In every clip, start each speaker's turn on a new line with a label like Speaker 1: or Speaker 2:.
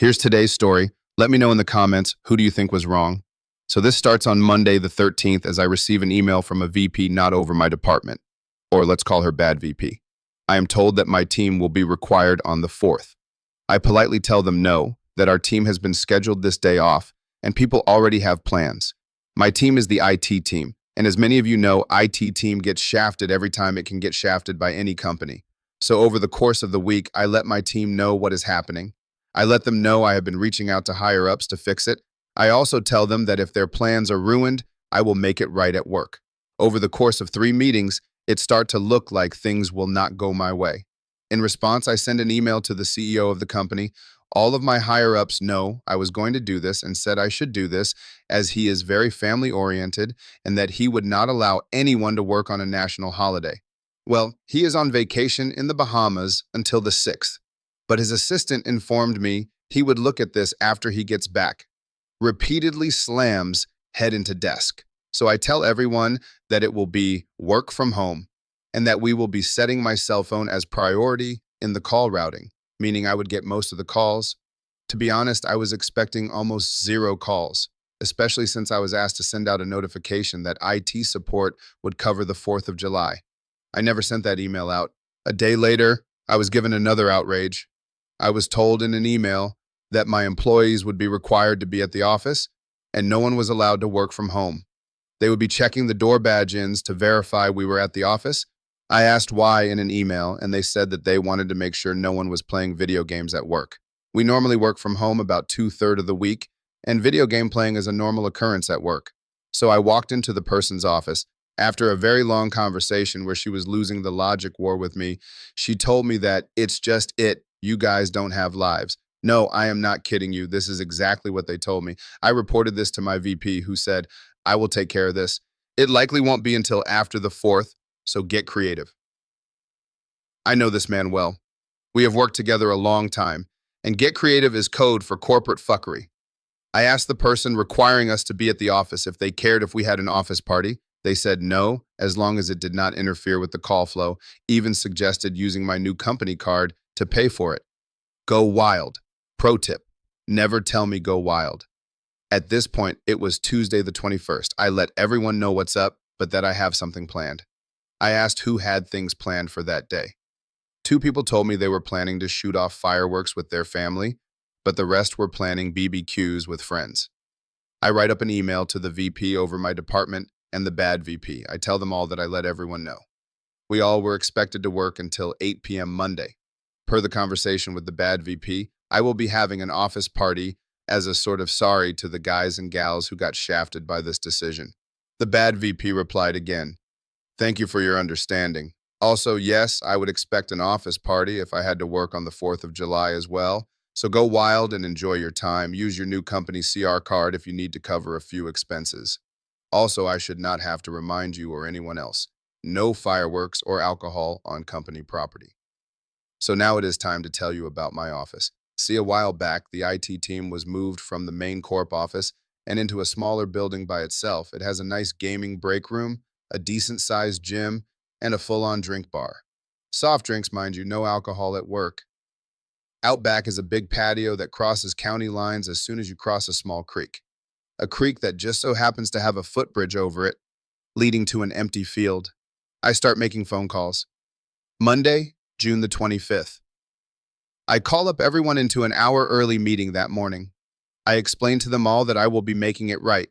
Speaker 1: Here's today's story. Let me know in the comments, who do you think was wrong? So this starts on Monday the 13th as I receive an email from a VP not over my department, or let's call her bad VP. I am told that my team will be required on the 4th. I politely tell them no, that our team has been scheduled this day off, and people already have plans. My team is the IT team, and as many of you know, IT team gets shafted every time it can get shafted by any company. So over the course of the week, I let my team know what is happening. I let them know I have been reaching out to higher ups to fix it. I also tell them that if their plans are ruined, I will make it right at work. Over the course of 3 meetings, it start to look like things will not go my way. In response, I send an email to the CEO of the company. All of my higher ups know I was going to do this and said I should do this as he is very family oriented and that he would not allow anyone to work on a national holiday. Well, he is on vacation in the Bahamas until the 6th, but his assistant informed me he would look at this after he gets back. Repeatedly slams head into desk. So I tell everyone that it will be work from home and that we will be setting my cell phone as priority in the call routing, meaning I would get most of the calls. To be honest, I was expecting almost 0 calls, especially since I was asked to send out a notification that IT support would cover the 4th of July. I never sent that email out. A day later, I was given another outrage. I was told in an email that my employees would be required to be at the office and no one was allowed to work from home. They would be checking the door badge-ins to verify we were at the office. I asked why in an email, and they said that they wanted to make sure no one was playing video games at work. We normally work from home about 2/3 of the week, and video game playing is a normal occurrence at work. So I walked into the person's office. After a very long conversation where she was losing the logic war with me, she told me that it's just you guys don't have lives. No, I am not kidding you. This is exactly what they told me. I reported this to my VP who said, I will take care of this. It likely won't be until after the 4th, so get creative. I know this man well. We have worked together a long time, and get creative is code for corporate fuckery. I asked the person requiring us to be at the office if they cared if we had an office party. They said no, as long as it did not interfere with the call flow, even suggested using my new company card to pay for it. Go wild. Pro tip, never tell me go wild. At this point, it was Tuesday the 21st. I let everyone know what's up, but that I have something planned. I asked who had things planned for that day. 2 people told me they were planning to shoot off fireworks with their family, but the rest were planning BBQs with friends. I write up an email to the VP over my department and the bad VP. I tell them all that I let everyone know. We all were expected to work until 8 p.m. Monday. Per the conversation with the bad VP, I will be having an office party as a sort of sorry to the guys and gals who got shafted by this decision. The bad VP replied again, thank you for your understanding. Also, yes, I would expect an office party if I had to work on the 4th of July as well. So go wild and enjoy your time. Use your new company CR card if you need to cover a few expenses. Also, I should not have to remind you or anyone else. No fireworks or alcohol on company property. So now it is time to tell you about my office. See, a while back, the IT team was moved from the main corp office and into a smaller building by itself. It has a nice gaming break room, a decent-sized gym, and a full-on drink bar. Soft drinks, mind you, no alcohol at work. Out back is a big patio that crosses county lines as soon as you cross a small creek. A creek that just so happens to have a footbridge over it, leading to an empty field. I start making phone calls. Monday, June the 25th. I call up everyone into an hour early meeting that morning. I explain to them all that I will be making it right.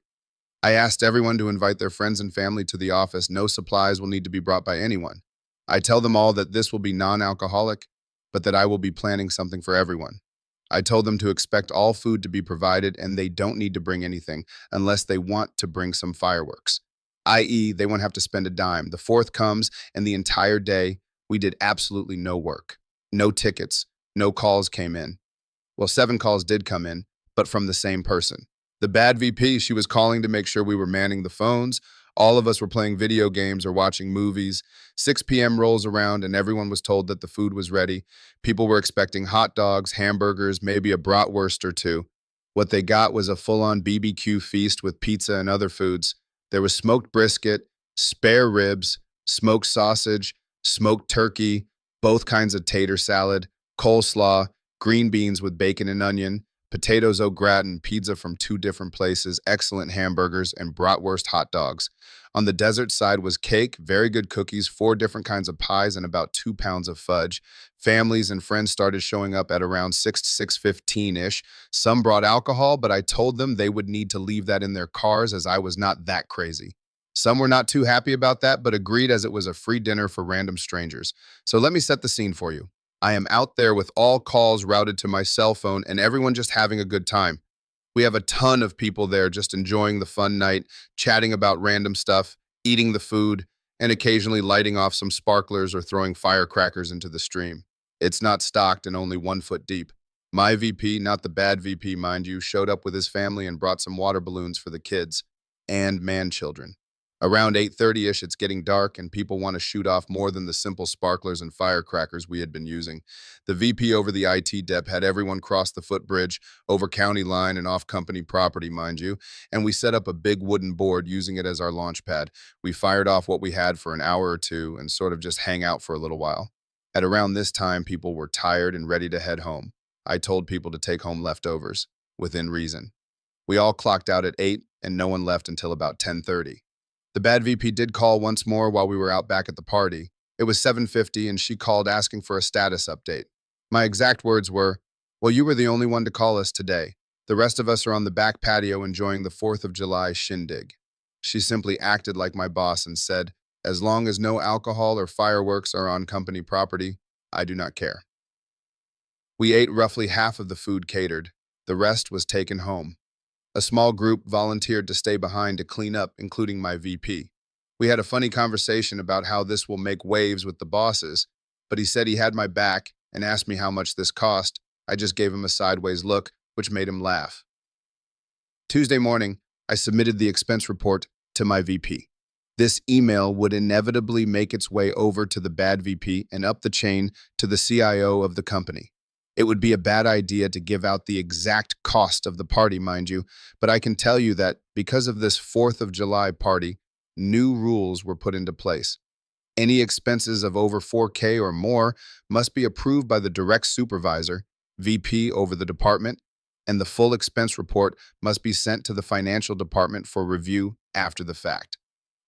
Speaker 1: I asked everyone to invite their friends and family to the office. No supplies will need to be brought by anyone. I tell them all that this will be non-alcoholic, but that I will be planning something for everyone. I told them to expect all food to be provided and they don't need to bring anything unless they want to bring some fireworks, i.e. they won't have to spend a dime. The 4th comes and the entire day we did absolutely no work. No tickets, no calls came in. Well, 7 calls did come in, but from the same person. The bad VP, she was calling to make sure we were manning the phones. All of us were playing video games or watching movies. 6 p.m. rolls around and everyone was told that the food was ready. People were expecting hot dogs, hamburgers, maybe a bratwurst or 2. What they got was a full-on BBQ feast with pizza and other foods. There was smoked brisket, spare ribs, smoked sausage, smoked turkey, both kinds of tater salad, coleslaw, green beans with bacon and onion, potatoes au gratin, pizza from two different places, excellent hamburgers, and bratwurst hot dogs. On the dessert side was cake, very good cookies, four different kinds of pies, and about 2 pounds of fudge. Families and friends started showing up at around 6 to 6:15-ish. Some brought alcohol, but I told them they would need to leave that in their cars as I was not that crazy. Some were not too happy about that, but agreed as it was a free dinner for random strangers. So let me set the scene for you. I am out there with all calls routed to my cell phone and everyone just having a good time. We have a ton of people there just enjoying the fun night, chatting about random stuff, eating the food, and occasionally lighting off some sparklers or throwing firecrackers into the stream. It's not stocked and only 1 foot deep. My VP, not the bad VP, mind you, showed up with his family and brought some water balloons for the kids and man-children. Around 8:30-ish, it's getting dark and people want to shoot off more than the simple sparklers and firecrackers we had been using. The VP over the IT dep had everyone cross the footbridge, over county line and off company property, mind you, and we set up a big wooden board using it as our launch pad. We fired off what we had for an hour or two and sort of just hang out for a little while. At around this time, people were tired and ready to head home. I told people to take home leftovers, within reason. We all clocked out at 8 and no one left until about 10:30. The bad VP did call once more while we were out back at the party. It was 7:50 and she called asking for a status update. My exact words were, "Well, you were the only one to call us today. The rest of us are on the back patio enjoying the 4th of July shindig." She simply acted like my boss and said, "As long as no alcohol or fireworks are on company property, I do not care." We ate roughly half of the food catered. The rest was taken home. A small group volunteered to stay behind to clean up, including my VP. We had a funny conversation about how this will make waves with the bosses, but he said he had my back and asked me how much this cost. I just gave him a sideways look, which made him laugh. Tuesday morning, I submitted the expense report to my VP. This email would inevitably make its way over to the bad VP and up the chain to the CIO of the company. It would be a bad idea to give out the exact cost of the party, mind you, but I can tell you that because of this 4th of July party, new rules were put into place. Any expenses of over 4K or more must be approved by the direct supervisor, VP over the department, and the full expense report must be sent to the financial department for review after the fact.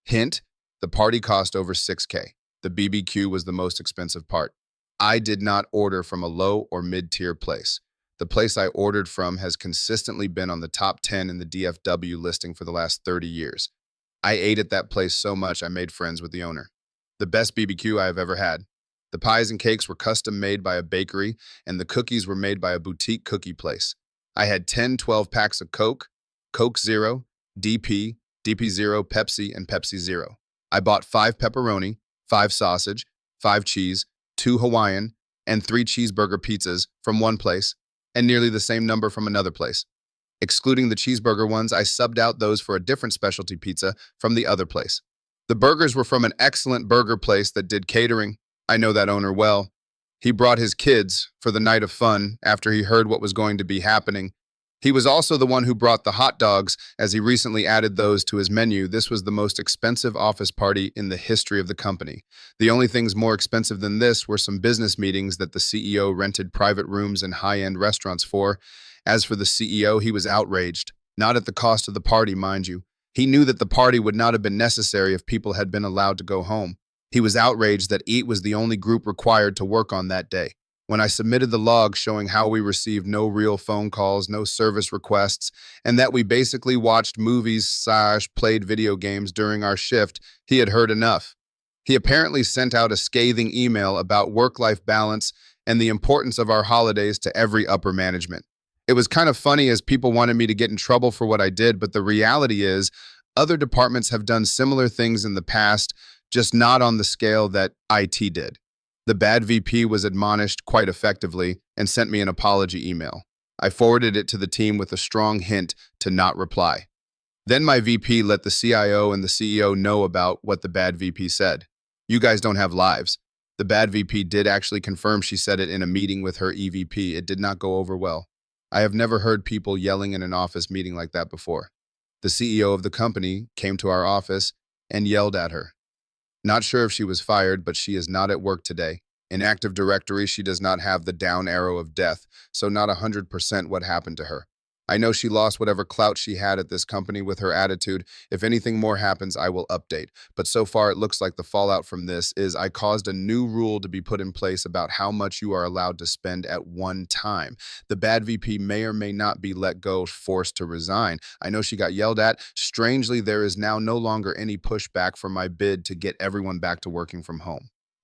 Speaker 1: Hint, the party cost over 6K. The BBQ was the most expensive part. I did not order from a low or mid-tier place. The place I ordered from has consistently been on the top 10 in the DFW listing for the last 30 years. I ate at that place so much I made friends with the owner. The best BBQ I have ever had. The pies and cakes were custom made by a bakery, and the cookies were made by a boutique cookie place. I had 10, 12 packs of Coke, Coke Zero, DP, DP Zero, Pepsi, and Pepsi Zero. I bought 5 pepperoni, 5 sausage, 5 cheese, 2 Hawaiian, and 3 cheeseburger pizzas from one place, and nearly the same number from another place. Excluding the cheeseburger ones, I subbed out those for a different specialty pizza from the other place. The burgers were from an excellent burger place that did catering. I know that owner well. He brought his kids for the night of fun after he heard what was going to be happening. He was also the one who brought the hot dogs, as he recently added those to his menu. This was the most expensive office party in the history of the company. The only things more expensive than this were some business meetings that the CEO rented private rooms and high-end restaurants for. As for the CEO, he was outraged. Not at the cost of the party, mind you. He knew that the party would not have been necessary if people had been allowed to go home. He was outraged that EAT was the only group required to work on that day. When I submitted the log showing how we received no real phone calls, no service requests, and that we basically watched movies/played video games during our shift, he had heard enough. He apparently sent out a scathing email about work-life balance and the importance of our holidays to every upper management. It was kind of funny as people wanted me to get in trouble for what I did, but the reality is other departments have done similar things in the past, just not on the scale that IT did. The bad VP was admonished quite effectively and sent me an apology email. I forwarded it to the team with a strong hint to not reply. Then my VP let the CIO and the CEO know about what the bad VP said. You guys don't have lives. The bad VP did actually confirm she said it in a meeting with her EVP. It did not go over well. I have never heard people yelling in an office meeting like that before. The CEO of the company came to our office and yelled at her. Not sure if she was fired, but she is not at work today, In Active Directory, she does not have the down arrow of death, so not 100% what happened to her. I know she lost whatever clout she had at this company with her attitude. If anything more happens, I will update. But so far, it looks like the fallout from this is I caused a new rule to be put in place about how much you are allowed to spend at one time. The bad VP may or may not be let go, forced to resign. I know she got yelled at. Strangely, there is now no longer any pushback for my bid to get everyone back to working from home.